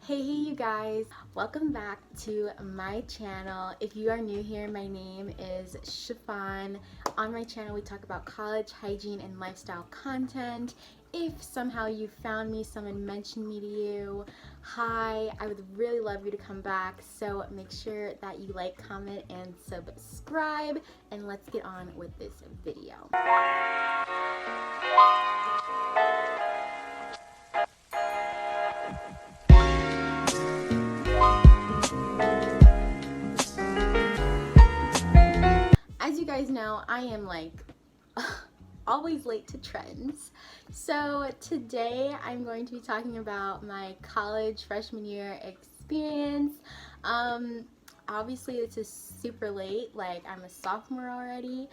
Hey you guys, welcome back to my channel. If you are new here, my name is Chiffon. On my channel we talk about college, hygiene, and lifestyle content. If somehow you found me, someone mentioned me to you, hi, I would really love you to come back. So make sure that you like, comment, and subscribe, and let's get on with this video. As you guys know, I am like always late to trends. So today I'm going to be talking about my college freshman year experience. Obviously this is super late, like I'm a sophomore already,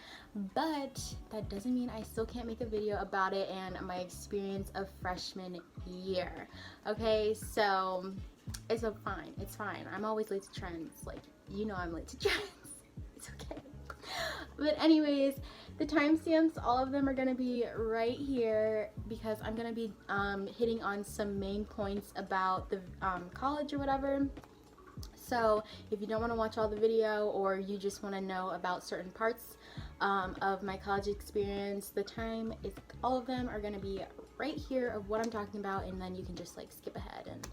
but that doesn't mean I still can't make a video about it and my experience of freshman year. Okay, so it's fine. I'm always late to trends. Like, you know I'm late to trends. It's okay. But anyways, the timestamps, all of them are going to be right here because I'm going to be hitting on some main points about the college or whatever. So if you don't want to watch all the video or you just want to know about certain parts of my college experience, all of them are going to be right here of what I'm talking about, and then you can just like skip ahead and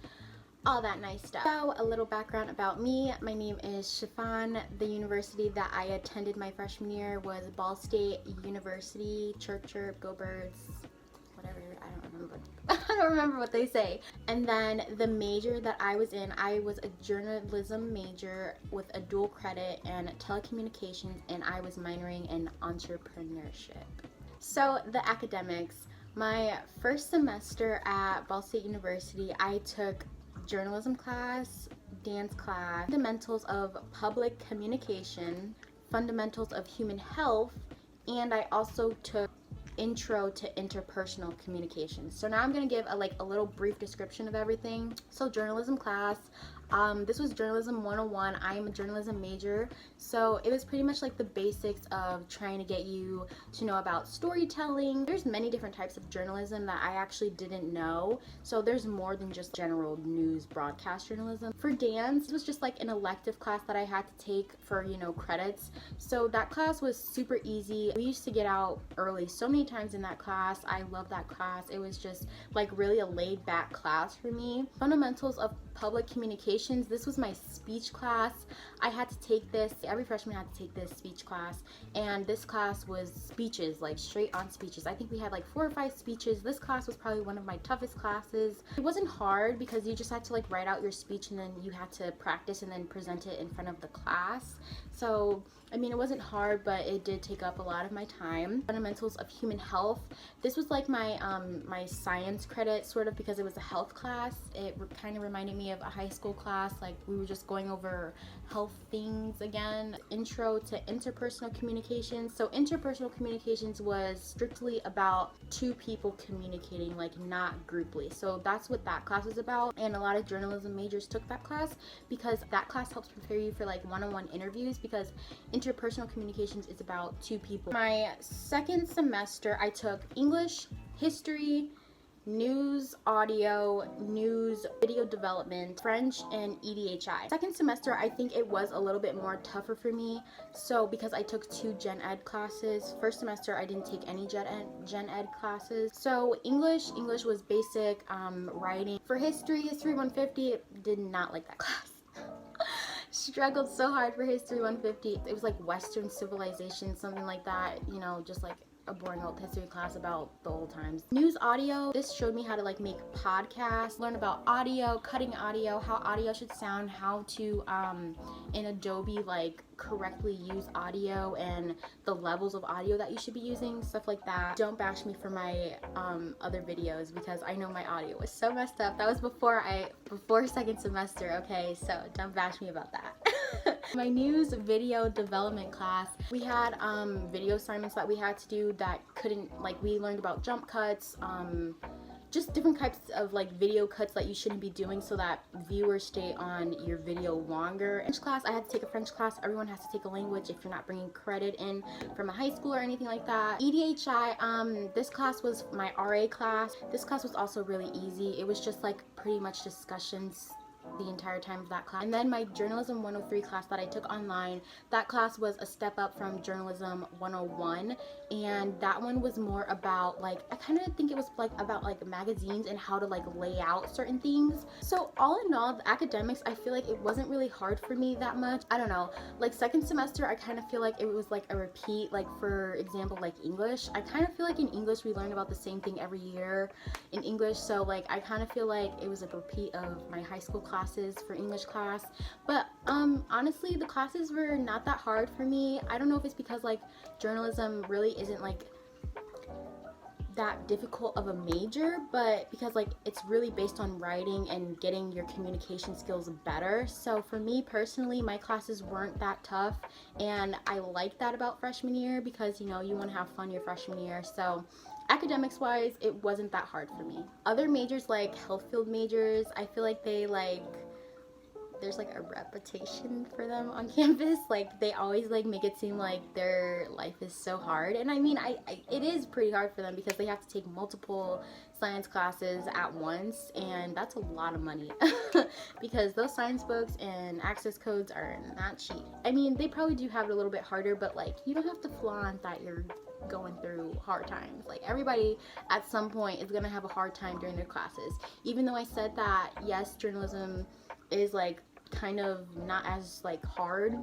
all that nice stuff. So a little background about me. My name is Chiffon. The university that I attended my freshman year was Ball State University. Chirp chirp, go birds, whatever, I don't remember what they say. And then the major that I was in, I was a journalism major with a dual credit and telecommunications, and I was minoring in entrepreneurship. So the academics, my first semester at Ball State University, I took journalism class, dance class, fundamentals of public communication, fundamentals of human health, and I also took intro to interpersonal communication. So now I'm going to give a little brief description of everything. So journalism class, this was journalism 101. I am a journalism major, so it was pretty much like the basics of trying to get you to know about storytelling. There's many different types of journalism that I actually didn't know, so there's more than just general news broadcast journalism. For dance, it was just like an elective class that I had to take for, credits. So that class was super easy. We used to get out early so many times in that class. I love that class. It was just like really a laid back class for me. Fundamentals of public communications, this was my speech class. I had to take this, every freshman had to take this speech class, and this class was speeches, like straight on speeches. I think we had like 4 or 5 speeches. This class was probably one of my toughest classes. It wasn't hard because you just had to like write out your speech and then you had to practice and then present it in front of the class. So I mean, it wasn't hard, but it did take up a lot of my time. Fundamentals of human health. This was like my my science credit, sort of, because it was a health class. It kind of reminded me of a high school class. Like, we were just going over health things again. Intro to interpersonal communications. So interpersonal communications was strictly about 2 people communicating, like not grouply. So that's what that class was about. And a lot of journalism majors took that class because that class helps prepare you for like one-on-one interviews, because interpersonal communications is about 2 people. My second semester, I took English, history, news, audio, news, video development, French, and EDHI. Second semester, I think it was a little bit more tougher for me, so because I took 2 gen ed classes. First semester, I didn't take any gen ed classes. So English was basic writing. For history 150, did not like that class. Struggled so hard for history 150. It was like Western civilization, something like that, just like a boring old history class about the old times. News audio, this showed me how to like make podcasts, learn about audio, cutting audio, how audio should sound, how to in Adobe like correctly use audio and the levels of audio that you should be using, stuff like that. Don't bash me for my other videos because I know my audio was so messed up. That was before second semester, okay? So don't bash me about that. My news video development class, we had video assignments that we had to do that we learned about jump cuts, just different types of like video cuts that you shouldn't be doing so that viewers stay on your video longer. French class, I had to take a French class. Everyone has to take a language if you're not bringing credit in from a high school or anything like that. EDHI, this class was my RA class. This class was also really easy. It was just like pretty much discussions the entire time of that class. And then my Journalism 103 class that I took online, that class was a step up from Journalism 101, and that one was more about like, I kind of think it was like about like magazines and how to like lay out certain things. So all in all, the academics, I feel like it wasn't really hard for me that much. I don't know, like second semester I kind of feel like it was like a repeat. Like for example, like English, I kind of feel like in English we learn about the same thing every year in English, so like I kind of feel like it was like a repeat of my high school classes for English class. But honestly, the classes were not that hard for me. I don't know if it's because like journalism really isn't like that difficult of a major, but because like it's really based on writing and getting your communication skills better. So for me personally, my classes weren't that tough, and I like that about freshman year because, you know, you want to have fun your freshman year. So academics wise, it wasn't that hard for me. Other majors like health field majors, I feel like they like, there's like a reputation for them on campus. Like they always like make it seem like their life is so hard, and I mean it is pretty hard for them because they have to take multiple science classes at once, and that's a lot of money because those science books and access codes are not cheap. I mean, they probably do have it a little bit harder, but like you don't have to flaunt that you're going through hard times. Like everybody at some point is gonna have a hard time during their classes. Even though I said that yes, journalism is like kind of not as like hard,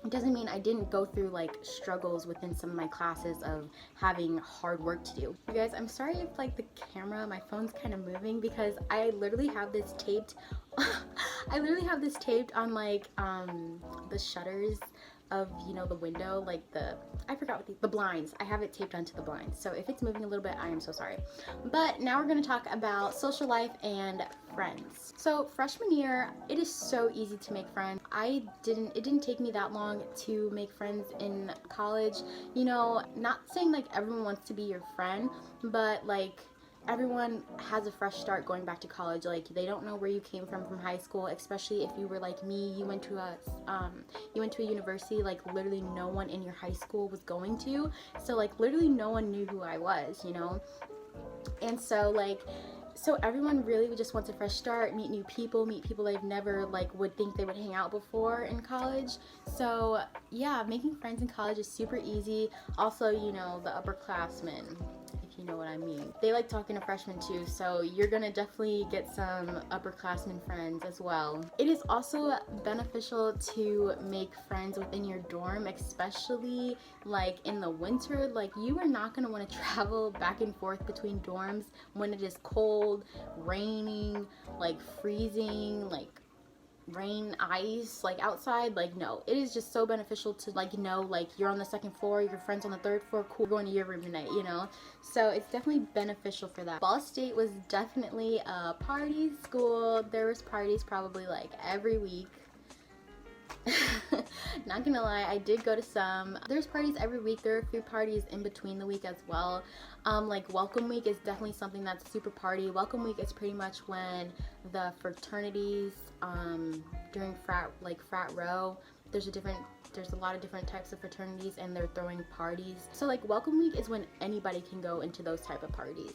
it doesn't mean I didn't go through like struggles within some of my classes of having hard work to do. You guys, I'm sorry if like the camera, my phone's kind of moving because I literally have this taped I literally have this taped on like the shutters of, you know, the window, like I forgot what the blinds. I have it taped onto the blinds. So if it's moving a little bit, I am so sorry. But now we're going to talk about social life and friends. So freshman year, it is so easy to make friends. It didn't take me that long to make friends in college. You know, not saying like everyone wants to be your friend, but like everyone has a fresh start going back to college. Like they don't know where you came from high school, especially if you were like me. You went to a university like literally no one in your high school was going to, so like literally no one knew who I was, you know. And so everyone really just wants a fresh start, meet people they've never like would think they would hang out before in college. So yeah, making friends in college is super easy. Also, you know, the upperclassmen, you know what I mean, they like talking to freshmen too, so you're gonna definitely get some upperclassmen friends as well. It is also beneficial to make friends within your dorm, especially like in the winter. Like you are not gonna want to travel back and forth between dorms when it is cold, raining, like freezing, like rain, ice, like outside. Like no, it is just so beneficial to like, you know, like you're on the second floor, your friends on the third floor, cool, going to your room tonight, you know. So it's definitely beneficial for that. Ball State was definitely a party school. There was parties probably like every week. Not gonna lie, I did go to some. There's parties every week. There are a few parties in between the week as well. Like welcome week is definitely something that's super party. Welcome week is pretty much when the fraternities, during frat row, there's a lot of different types of fraternities and they're throwing parties. So like welcome week is when anybody can go into those type of parties.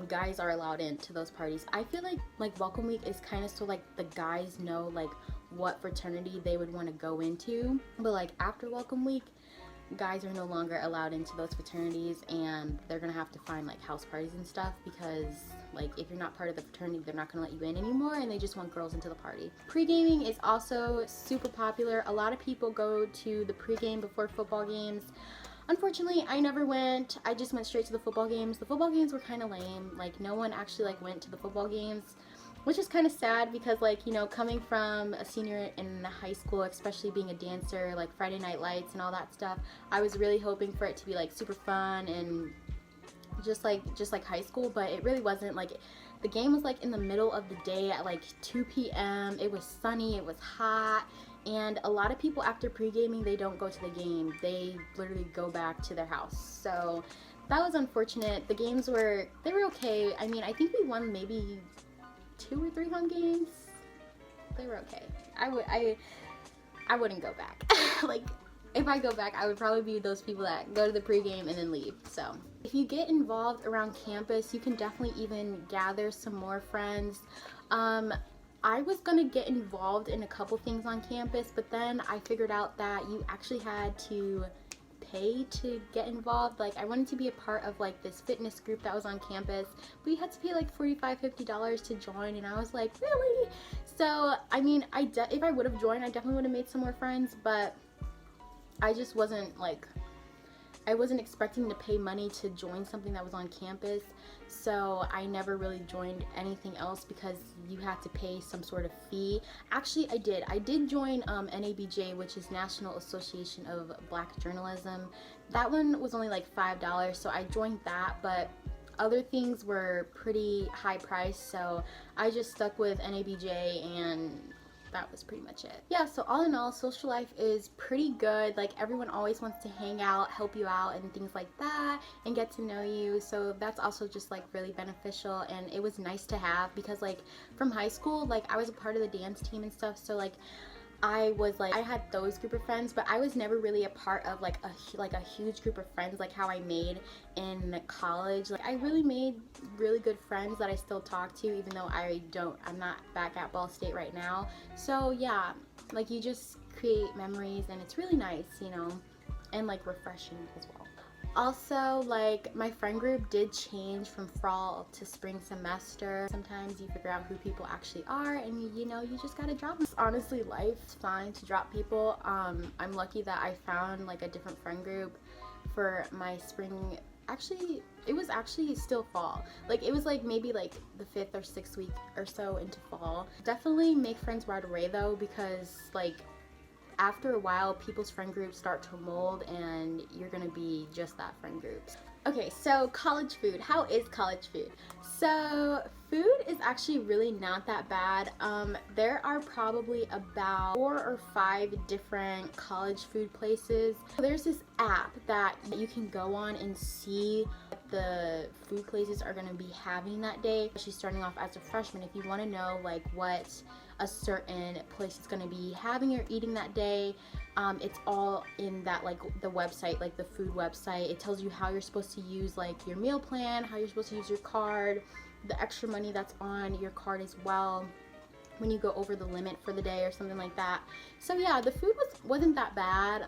Guys are allowed into those parties. I feel like welcome week is kind of so like the guys know like what fraternity they would want to go into, but like after welcome week, guys are no longer allowed into those fraternities and they're gonna have to find like house parties and stuff, because like if you're not part of the fraternity, they're not gonna let you in anymore and they just want girls into the party. Pre-gaming is also super popular. A lot of people go to the pre-game before football games. Unfortunately, I never went. I just went straight to the football games. The football games were kind of lame. Like no one actually like went to the football games, which is kind of sad because like, you know, coming from a senior in high school, especially being a dancer, like Friday Night Lights and all that stuff, I was really hoping for it to be like super fun and just like high school, but it really wasn't. Like the game was like in the middle of the day at like 2 p.m. It was sunny, it was hot, and a lot of people after pre-gaming, they don't go to the game. They literally go back to their house. So that was unfortunate. The games they were okay. I mean, I think we won maybe 2 or 3 home games. They were okay. I wouldn't go back. Like if I go back, I would probably be those people that go to the pregame and then leave. So if you get involved around campus, you can definitely even gather some more friends. I was gonna get involved in a couple things on campus, but then I figured out that you actually had to pay to get involved. Like, I wanted to be a part of like this fitness group that was on campus, but you had to pay like $45-50 to join, and I was like, really? So I mean, if I would have joined, I definitely would have made some more friends, but I just wasn't like, I wasn't expecting to pay money to join something that was on campus, so I never really joined anything else because you had to pay some sort of fee. Actually, I did join NABJ, which is National Association of Black Journalism. That one was only like $5, so I joined that, but other things were pretty high priced, so I just stuck with NABJ, and that was pretty much it. Yeah, so all in all, social life is pretty good. Like, everyone always wants to hang out, help you out, and things like that, and get to know you. So that's also just like really beneficial, and it was nice to have because like from high school, like I was a part of the dance team and stuff, so like I had those group of friends, but I was never really a part of like a huge group of friends like how I made in college. Like, I really made really good friends that I still talk to, even though I'm not back at Ball State right now. So yeah, like, you just create memories, and it's really nice, you know, and like refreshing as well. Also, like, my friend group did change from fall to spring semester. Sometimes you figure out who people actually are, and you know, you just gotta drop them. Honestly, life's fine to drop people. I'm lucky that I found like a different friend group for my spring. Actually, it was actually still fall. Like, it was like maybe like the 5th or 6th week or so into fall. Definitely make friends right away though, because like after a while, people's friend groups start to mold, and you're gonna be just that friend group. Okay, so college food. How is college food? So food is actually really not that bad. There are probably about 4 or 5 different college food places. There's this app that you can go on and see what the food places are gonna be having that day. She's starting off as a freshman. If you wanna know like what a certain place is going to be having or eating that day, it's all in that, like, the website, like the food website. It tells you how you're supposed to use like your meal plan, how you're supposed to use your card, the extra money that's on your card as well when you go over the limit for the day or something like that. So yeah, the food wasn't that bad.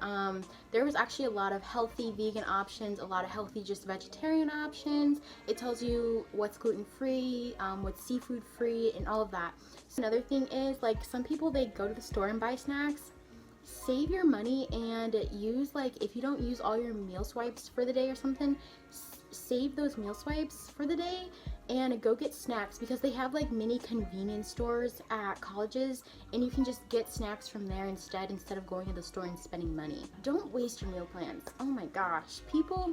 There was actually a lot of healthy vegan options, a lot of healthy just vegetarian options. It tells you what's gluten-free, what's seafood-free, and all of that. So another thing is, like, some people, they go to the store and buy snacks. Save your money and use, like, if you don't use all your meal swipes for the day or something, save those meal swipes for the day and go get snacks, because they have like mini convenience stores at colleges, and you can just get snacks from there instead of going to the store and spending money. Don't waste your meal plans. Oh my gosh, people,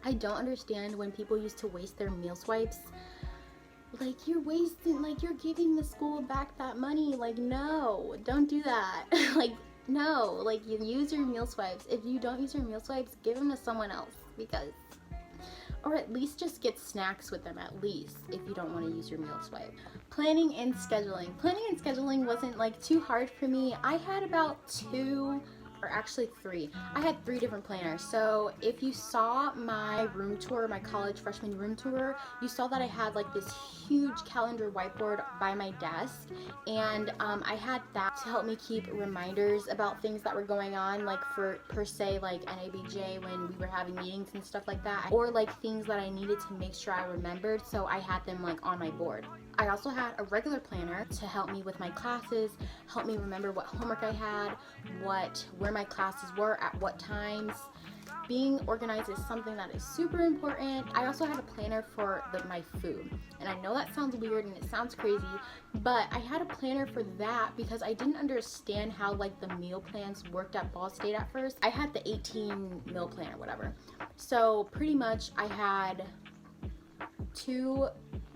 I don't understand when people used to waste their meal swipes. Like, you're wasting, like, you're giving the school back that money. Like, no, don't do that. Like, no, like, you use your meal swipes. If you don't use your meal swipes, give them to someone else, because, or at least just get snacks with them, at least, if you don't want to use your meal swipe. Planning and scheduling. Planning and scheduling wasn't like too hard for me. I had about 2 or actually 3. I had 3 different planners. So if you saw my room tour, my college freshman room tour, you saw that I had like this huge calendar whiteboard by my desk, and I had that to help me keep reminders about things that were going on, like for per se like NABJ when we were having meetings and stuff like that, or like things that I needed to make sure I remembered, so I had them like on my board. I also had a regular planner to help me with my classes, help me remember what homework I had, where my classes were, at what times. Being organized is something that is super important. I also had a planner for my food. And I know that sounds weird and it sounds crazy, but I had a planner for that because I didn't understand how like the meal plans worked at Ball State at first. I had the 18 meal plan or whatever. So pretty much I had 2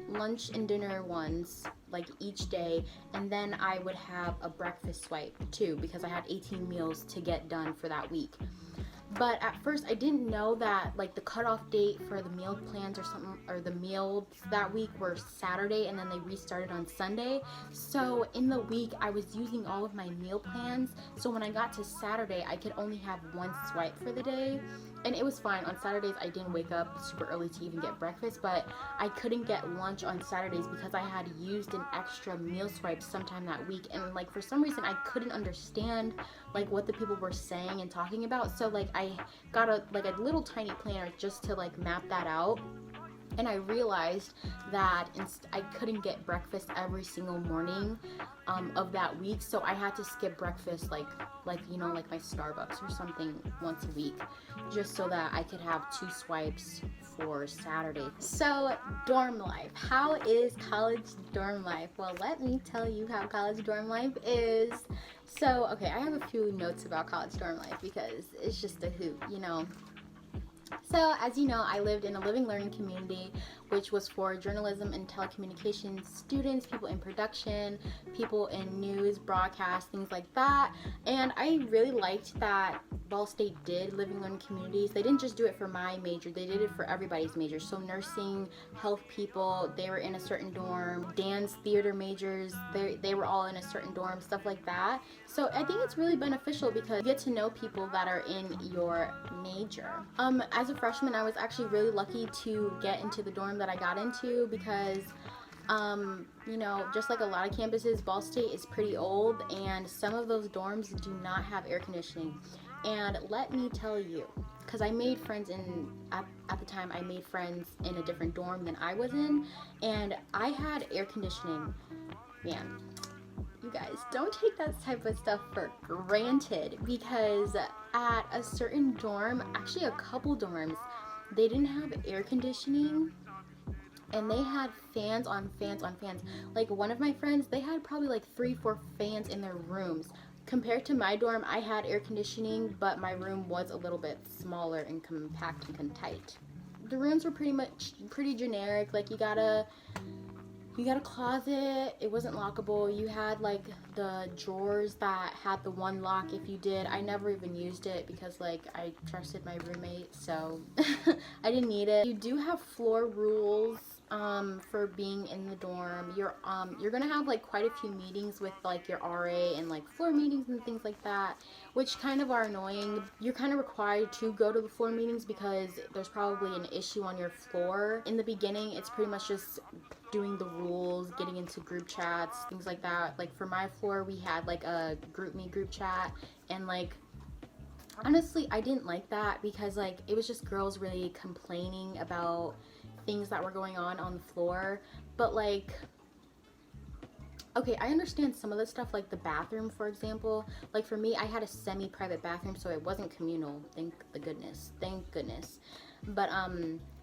lunch and dinner ones like each day, and then I would have a breakfast swipe too, because I had 18 meals to get done for that week. But at first I didn't know that like the cutoff date for the meal plans or something, or the meals that week, were Saturday, and then they restarted on Sunday. So in the week I was using all of my meal plans, so when I got to Saturday I could only have one swipe for the day. And it was fine. On Saturdays I didn't wake up super early to even get breakfast, but I couldn't get lunch on Saturdays because I had used an extra meal swipe sometime that week. And like for some reason I couldn't understand like what the people were saying and talking about. So like I got a little tiny planner just to like map that out. And I realized that I couldn't get breakfast every single morning of that week, so I had to skip breakfast like you know, like my Starbucks or something once a week, just so that I could have 2 swipes for Saturday. So dorm life. How is college dorm life? Well, let me tell you how college dorm life is. So okay, I have a few notes about college dorm life because it's just a hoot, you know. So, as you know, I lived in a living learning community, which was for journalism and telecommunications students, people in production, people in news, broadcast, things like that. And I really liked that Ball State did living learning communities. They didn't just do it for my major, they did it for everybody's major. So nursing, health people, they were in a certain dorm. Dance, theater majors, they were all in a certain dorm, stuff like that. So I think it's really beneficial because you get to know people that are in your major. As a freshman, I was actually really lucky to get into the dorm that I got into because you know, just like a lot of campuses, Ball State is pretty old, and some of those dorms do not have air conditioning. And let me tell you, because I made friends at the time, I made friends in a different dorm than I was in, and I had air conditioning. Man, you guys, don't take that type of stuff for granted, because at a certain dorm, actually a couple dorms, they didn't have air conditioning, and they had fans on fans on fans. Like one of my friends, they had probably like 3-4 fans in their rooms. Compared to my dorm, I had air conditioning, but my room was a little bit smaller and compact and tight. The rooms were pretty generic. Like you got a closet, it wasn't lockable. You had like the drawers that had the one lock if you did. I never even used it because like I trusted my roommate, so I didn't need it. You do have floor rules for being in the dorm. You're gonna have like quite a few meetings with like your RA and like floor meetings and things like that, which kind of are annoying. You're kind of required to go to the floor meetings because there's probably an issue on your floor. In the beginning, it's pretty much just doing the rules, getting into group chats, things like that. Like for my floor, we had like a group chat, and like honestly I didn't like that because like it was just girls really complaining about things that were going on the floor. But like, okay, I understand some of the stuff, like the bathroom, for example. Like for me, I had a semi-private bathroom, so it wasn't communal, thank goodness. But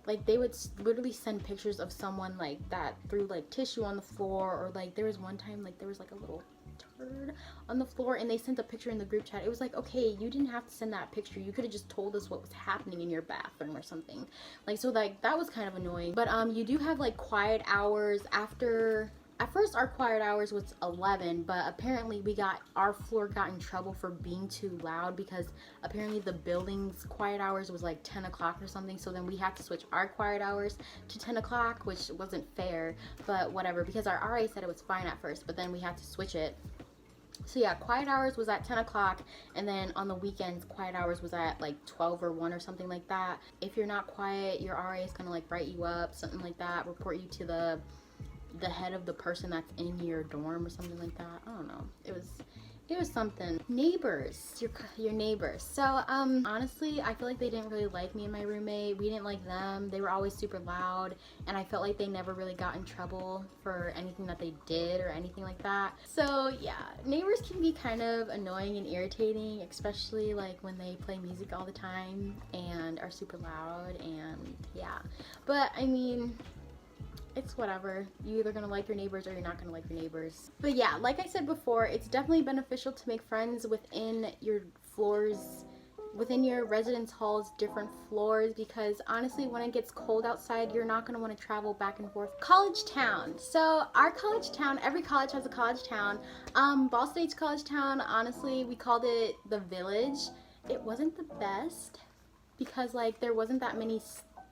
like they would literally send pictures of someone like that threw like tissue on the floor, or like there was one time like there was like a little turd on the floor and they sent a picture in the group chat. It was like, okay, you didn't have to send that picture, you could have just told us what was happening in your bathroom or something. Like, so like that was kind of annoying. But you do have like quiet hours after. At first our quiet hours was 11, but apparently our floor got in trouble for being too loud because apparently the building's quiet hours was like 10 o'clock or something. So then we had to switch our quiet hours to 10 o'clock, which wasn't fair, but whatever, because our RA said it was fine at first, but then we had to switch it. So yeah, quiet hours was at 10 o'clock, and then on the weekends, quiet hours was at like 12 or 1 or something like that. If you're not quiet, your RA is gonna like write you up, something like that, report you to the head of the person that's in your dorm or something like that. I don't know. It was something. Neighbors, your neighbors. So honestly, I feel like they didn't really like me and my roommate. We didn't like them. They were always super loud, and I felt like they never really got in trouble for anything that they did or anything like that. So yeah, neighbors can be kind of annoying and irritating, especially like when they play music all the time and are super loud, and yeah. But I mean, it's whatever. You're either gonna like your neighbors or you're not gonna like your neighbors. But yeah, like I said before, it's definitely beneficial to make friends within your floors, within your residence halls, different floors, because honestly, when it gets cold outside, you're not gonna want to travel back and forth. College town. So our college town, every college has a college town. Ball State's college town, honestly, we called it the Village. it wasn't the best because like there wasn't that many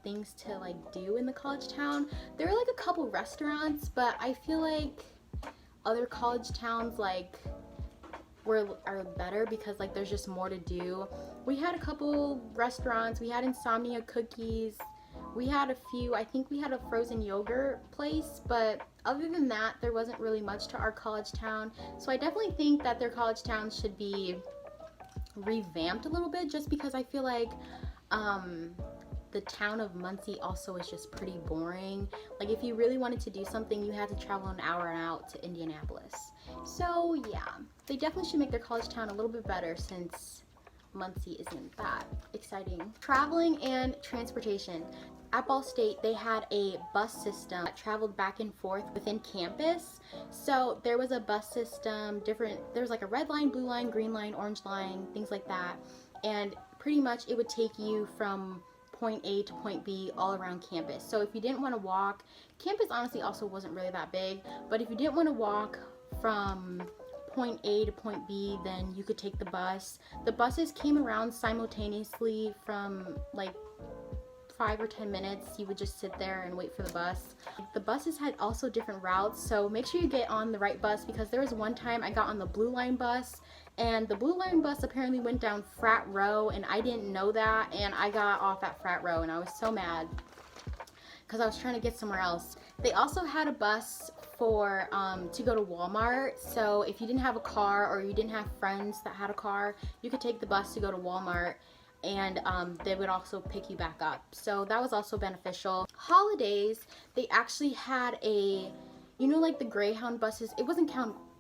things to like do in the college town. There were like a couple restaurants, but I feel like other college towns like are better because like there's just more to do. We had a couple restaurants. We had Insomnia Cookies. We had a few, I think we had a frozen yogurt place, but other than that, there wasn't really much to our college town. So I definitely think that their college town should be revamped a little bit, just because I feel like the town of Muncie also is just pretty boring. Like if you really wanted to do something, you had to travel an hour out to Indianapolis. So yeah, they definitely should make their college town a little bit better since Muncie isn't that exciting. Traveling and transportation. At Ball State, they had a bus system that traveled back and forth within campus. So there was a bus system, there was like a red line, blue line, green line, orange line, things like that. And pretty much it would take you from point A to point B all around campus. So if you didn't want to walk, campus honestly also wasn't really that big, but if you didn't want to walk from point A to point B, then you could take the bus. The buses came around simultaneously from like 5 or 10 minutes. You would just sit there and wait for the bus. The buses had also different routes, so make sure you get on the right bus, because there was one time I got on the blue line bus and the blue line bus apparently went down Frat Row, and I didn't know that, and I got off at Frat Row and I was so mad because I was trying to get somewhere else. They also had a bus for to go to Walmart, so if you didn't have a car or you didn't have friends that had a car, you could take the bus to go to Walmart, and they would also pick you back up. So that was also beneficial. Holidays, they actually had a, you know, like the Greyhound buses. It wasn't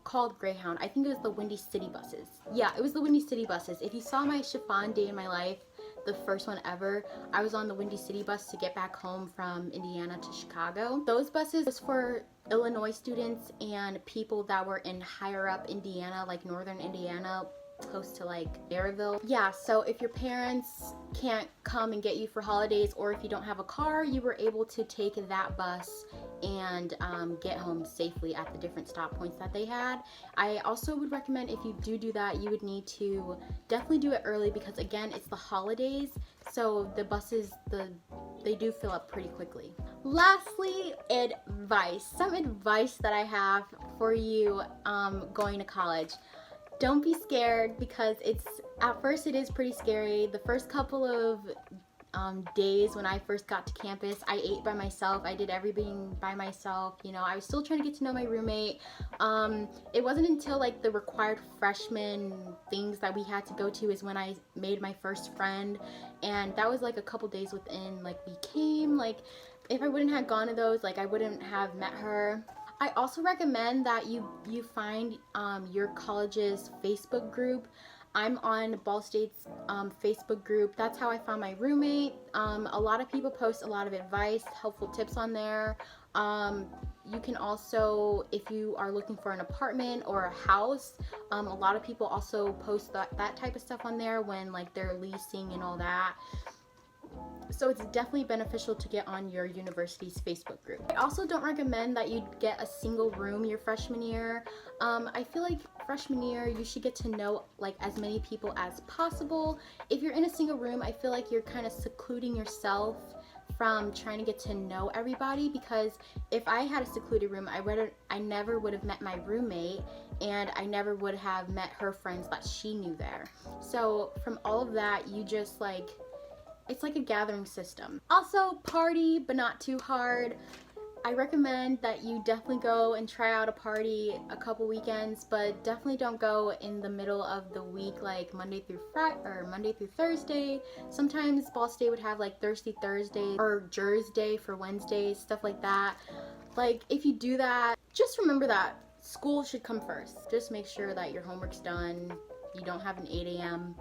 called Greyhound. I think it was the Windy City buses. Yeah, it was the Windy City buses. If you saw my Chiffon day in my life, the first one ever, I was on the Windy City bus to get back home from Indiana to Chicago. Those buses was for Illinois students and people that were in higher up Indiana, like northern Indiana, close to like Maryville. Yeah, so if your parents can't come and get you for holidays, or if you don't have a car, you were able to take that bus and get home safely at the different stop points that they had. I also would recommend, if you do that, you would need to definitely do it early, because again, it's the holidays, so the buses, they do fill up pretty quickly. Lastly, advice. Some advice that I have for you going to college. Don't be scared, because at first it is pretty scary. The first couple of days when I first got to campus, I ate by myself. I did everything by myself. You know, I was still trying to get to know my roommate. It wasn't until like the required freshman things that we had to go to is when I made my first friend, and that was like a couple days within like we came. Like if I wouldn't have gone to those, like I wouldn't have met her. I also recommend that you find your college's Facebook group. I'm on Ball State's Facebook group. That's how I found my roommate. A lot of people post a lot of advice, helpful tips on there. You can also, if you are looking for an apartment or a house, a lot of people also post that type of stuff on there when like they're leasing and all that. So it's definitely beneficial to get on your university's Facebook group. I also don't recommend that you get a single room your freshman year. I feel like freshman year you should get to know like as many people as possible. If you're in a single room, I feel like you're kind of secluding yourself from trying to get to know everybody, because if I had a secluded room, I never would have met my roommate, and I never would have met her friends that she knew there. So from all of that, you just like, it's like a gathering system. Also, party, but not too hard. I recommend that you definitely go and try out a party a couple weekends, but definitely don't go in the middle of the week, like Monday through Thursday. Sometimes Ball State would have like Thirsty Thursday or Jurors Day for Wednesdays, stuff like that. Like if you do that, just remember that school should come first. Just make sure that your homework's done. You don't have an 8 a.m.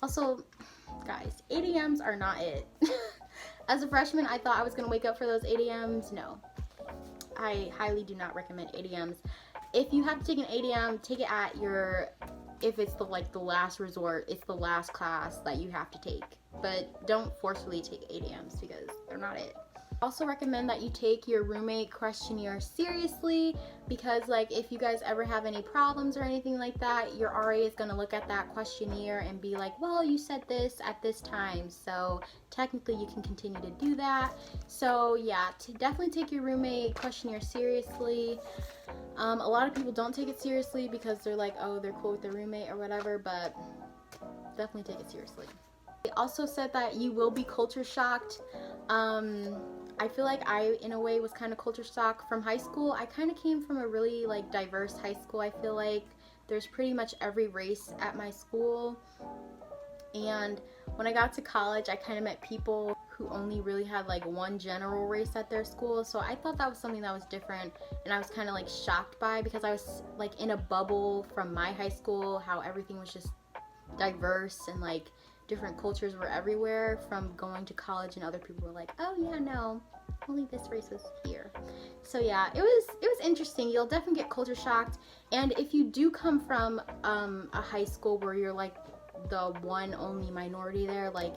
Also, guys, 8 a.m.s are not it. As a freshman, I thought I was going to wake up for those 8 a.m.s. No. I highly do not recommend 8 a.m.s. If you have to take an 8 a.m., take it at your, if it's the last resort, it's the last class that you have to take. But don't forcefully take 8 a.m.s because they're not it. Also recommend that you take your roommate questionnaire seriously, because like if you guys ever have any problems or anything like that, your RA is going to look at that questionnaire and be like, well, you said this at this time, so technically you can continue to do that. So yeah, to definitely take your roommate questionnaire seriously. A lot of people don't take it seriously because they're like, oh, they're cool with their roommate or whatever, but definitely take it seriously. They also said that you will be culture shocked. I feel like I, in a way, was kind of culture shocked from high school. I kind of came from a really like diverse high school. I feel like there's pretty much every race at my school. And when I got to college, I kind of met people who only really had like one general race at their school. So I thought that was something that was different, and I was kind of like shocked by, because I was like in a bubble from my high school, how everything was just diverse and like different cultures were everywhere, from going to college and other people were like, oh yeah, no, only this race was here. So yeah, it was interesting. You'll definitely get culture shocked. And if you do come from a high school where you're like the one only minority there, like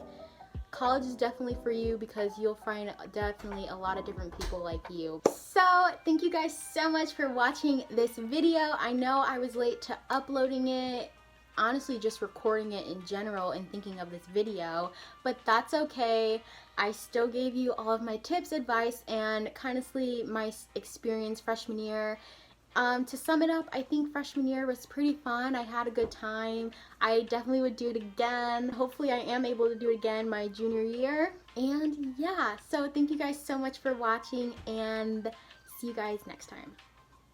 college is definitely for you, because you'll find definitely a lot of different people like you. So thank you guys so much for watching this video. I know I was late to uploading it, honestly just recording it in general and thinking of this video, but that's okay. I still gave you all of my tips, advice, and kind of my experience freshman year. To sum it up, I think freshman year was pretty fun. I had a good time. I definitely would do it again. Hopefully I am able to do it again my junior year. And yeah, so thank you guys so much for watching, and see you guys next time.